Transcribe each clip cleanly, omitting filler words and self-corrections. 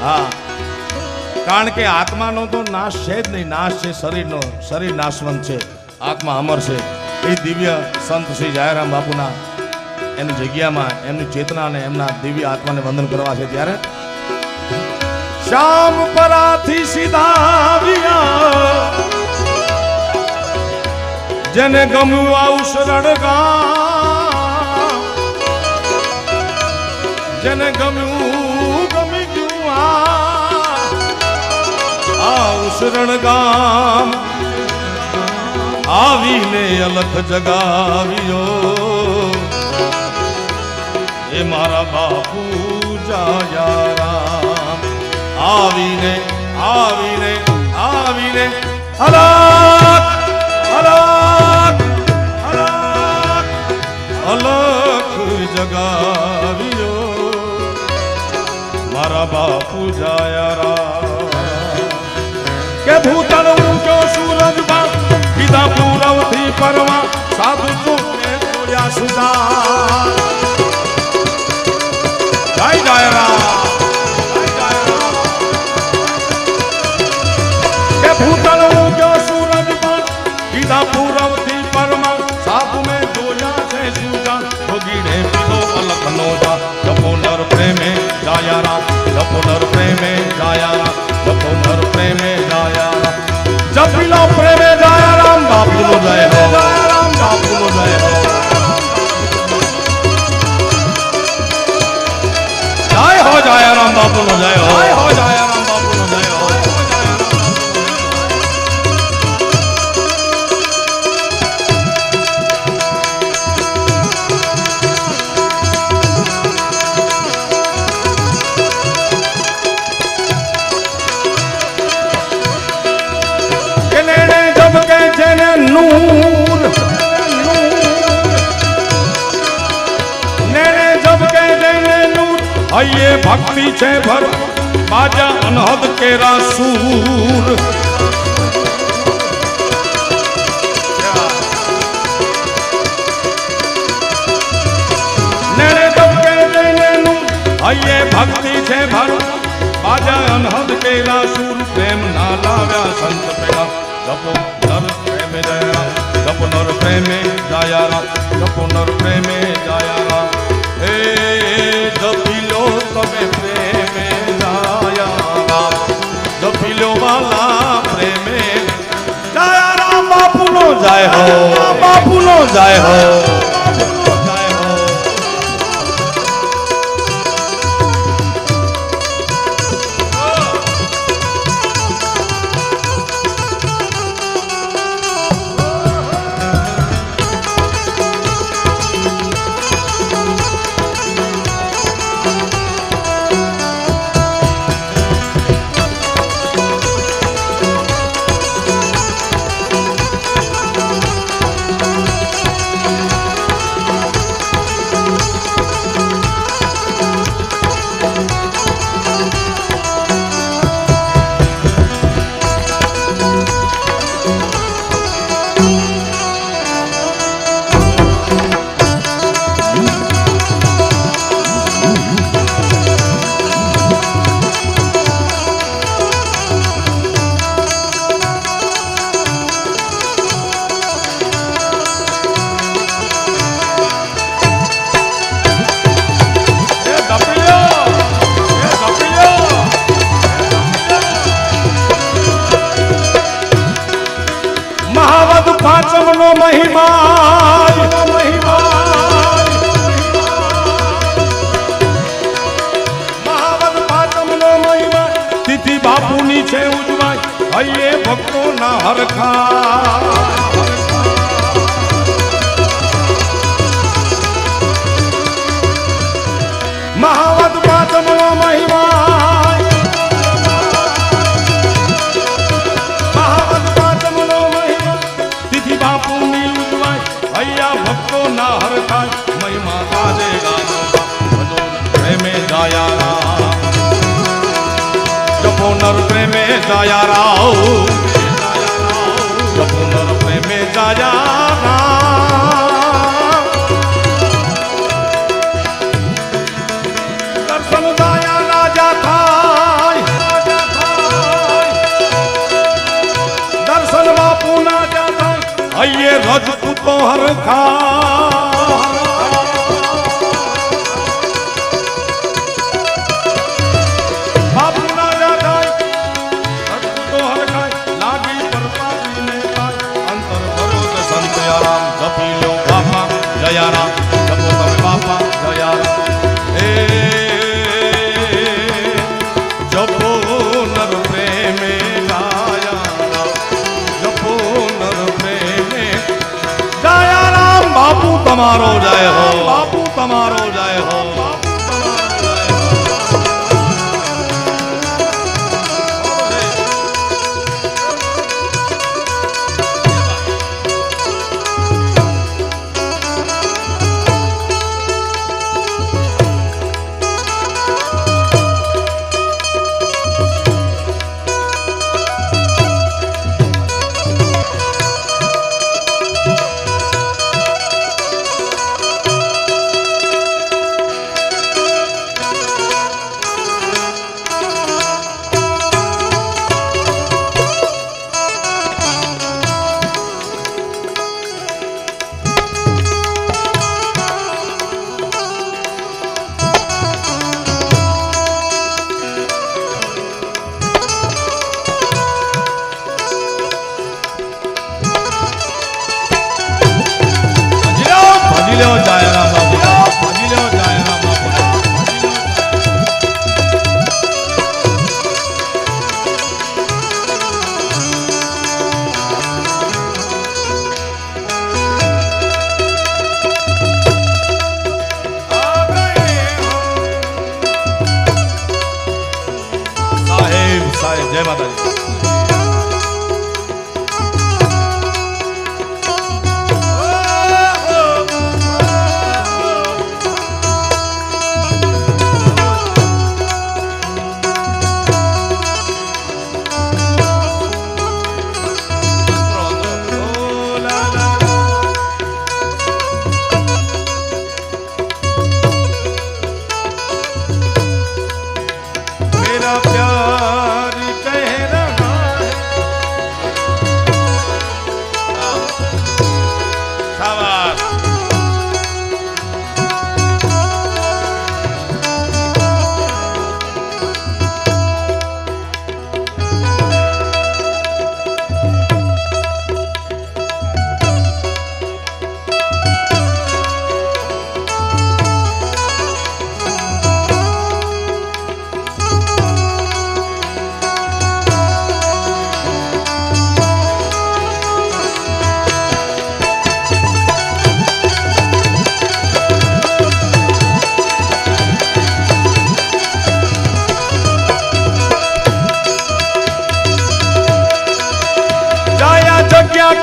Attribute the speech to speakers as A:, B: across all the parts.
A: हाँ कारण के आत्मा नो तो नाश है ज नहीं, नाश है शरीर नो, शरीर नाशवंत है, आत्मा अमर है। ये दिव्य संत श्री जायराम बापूना एनी जग्यामां एमनी चेतना ने एमना दिव्य आत्मा ने वंदन करवा छे त्यारे श्याम पराथी सीधा आव्या जेने गम्यु आउ शरणगा जेने गम्यु गमी गયું आउ शरणगाम आवीने अलख जगाव्यो हे मारा बापू जाया राम आवीने आवीने आवीने अलख अलख अलख अलख जगाव्यो मारा बापू जाया राम के भूतल ऊंचो सूरज बा कीधा पूरव थी परवा साधु चूके तोया सुधार जय जय राम के भूतल ऊंचो सूरज बा कीधा पूरव थी परवा साधु में जोया से शिवजा भोगीने पीलो अलख नोजा जपो नर प्रेमे जाया राम जपो नर प्रेमे जाया राम जपो नर प्रेमे जाया राम जपिलो प्रेमे जाया राम बापू नो जय हो जाया राम बापू नो जय हो जाया राम बापू नो जय हो जाया राम बापू नो जय हो नूर नेने जब के देने नूर आइए भक्ति छे भर बाजा अनहद केरा सूर नेने जब के देने नूर आइए भक्ति छे भर बाजा अनहद केरा सूर प्रेम ना लाव्या संत पेड़ा जपो नर प्रेमे जाया राम जपो नर प्रेमे जाया राम जपो नर प्रेमे जाया राम हे जपिलो तमे प्रेमे जाया राम जपिलो वाला प्रेमे जाया राम बापू नो जय हो बापू नो जय हो पांचमनो महिमा महावत पांचमनो महिमा तिथि बापूनी छे उजवाय हये भक्तो ना हरखा महावत पांचमनो महिमा भक्तो ना हर खाय महिमा गाजे गानो प्रेमे जाया राम जपो नर प्रेमे जाया राम जपो नर प्रेमे जाया राम दर्शन दाया राजा था રજપૂતો હરખા બાપુ રાજા થાય રજપૂતો હરખાય લાગી પરપાતીને થાય અંતર ભરોસ સંત આરામ જપી લો બાપા જયારામ જપો તમે બાપા જયારામ એ જપો નર પ્રેમે ગાયા જપો નર પ્રેમે જયારામ બાપુ તમારો જય હો બાપુ તમારો જય હો જય માતાજી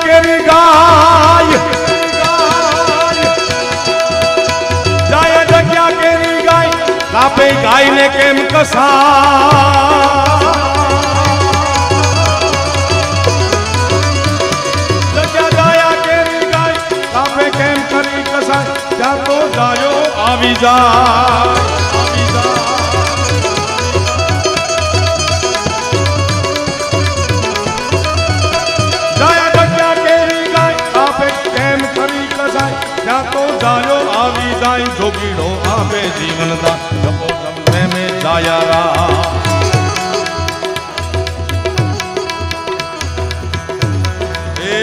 A: કેરી ગાય જાય જગ્યા કેરી ગાય કાપે ગાય ને કેમ કસા જગ્યા જાયા કેરી ગાય કાપે કેમ કરી કસાય ત્યાં તો જાયો આવી જાય તો જાયો આવી જાય જોગીડો આપે જીવન દા જપો તમને મે જાયા એ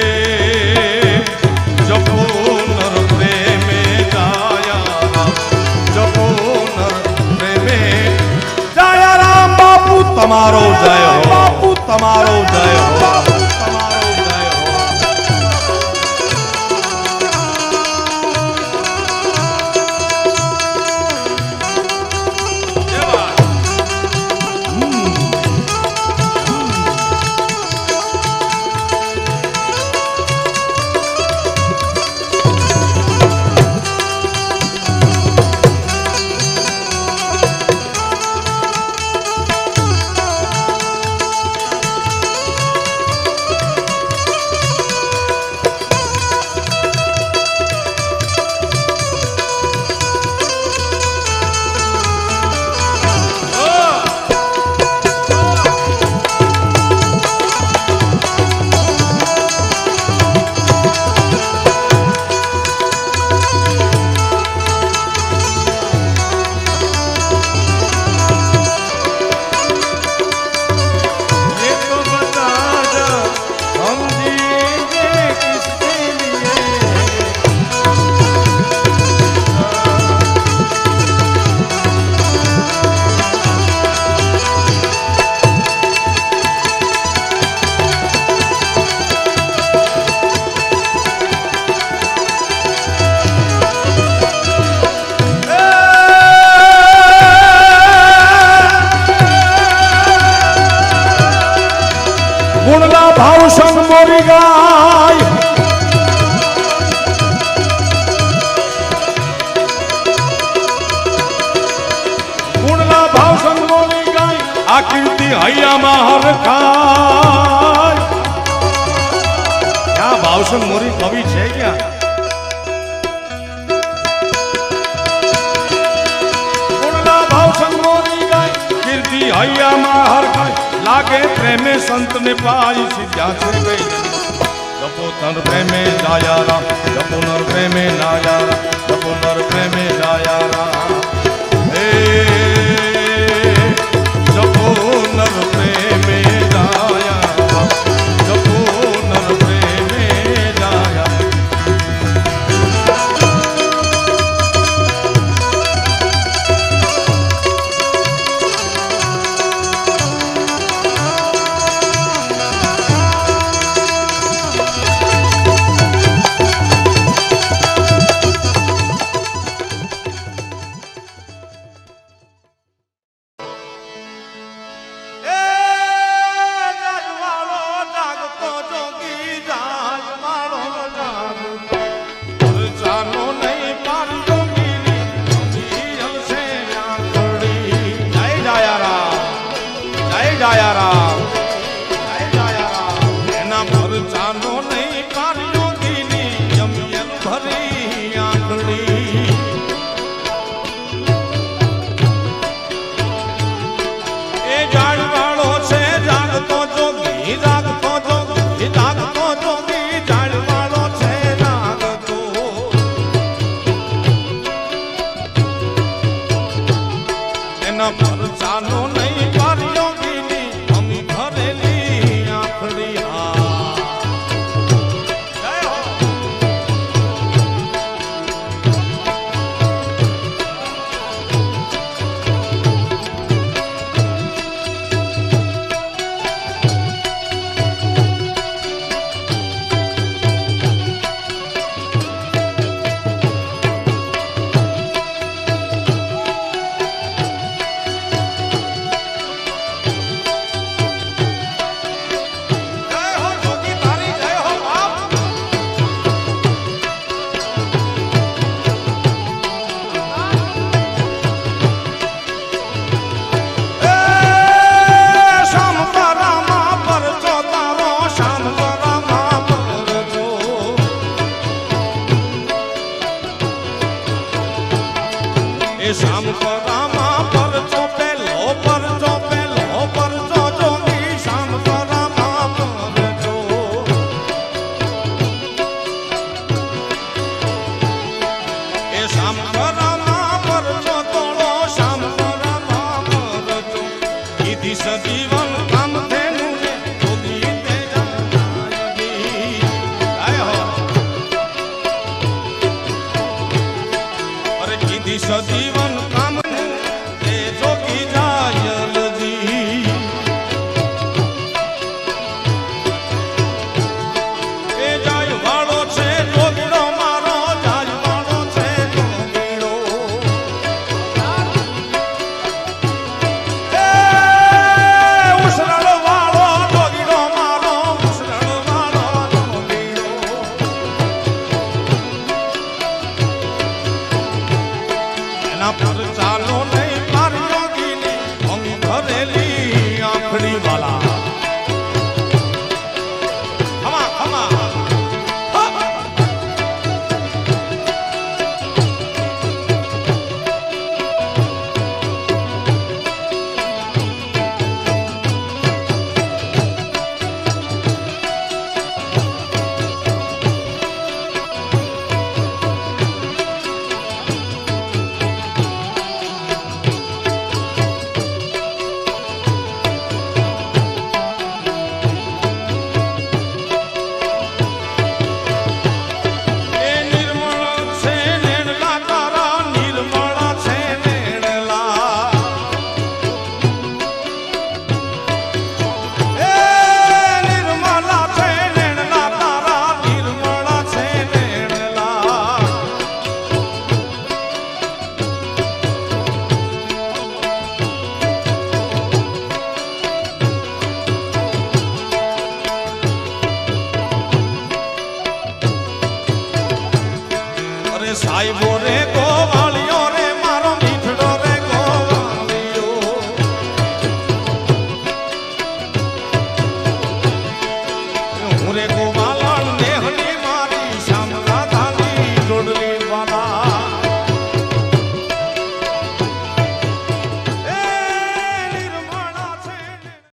A: જપો નર પ્રેમે જાયા જપો નર પ્રેમે જાયા રામ બાપુ તમારો જય હો બાપુ તમારો જય હો ભાવ સંગ મોરી ગાય ગુણના ભાવ સંગ મોરી ગાય આ કીર્તિ હૈયામાં હરખાય ક્યાં ભાવ સંગ મોરી કવિ છે ક્યાં ગુણના ભાવ સંગ મોરી ગાય કીર્તિ હૈયામાં હરખાય लागे प्रेमे संत ने पाई सिद्धा छुड़ गई जपो तन प्रेमे जाया राम जपो नर प्रेमे नाया राम जपो नर प्रेमे जाया राम हे जपो नर प्रेमे जाया राम जपो नर प्रेमे जाया
B: જીવન કામ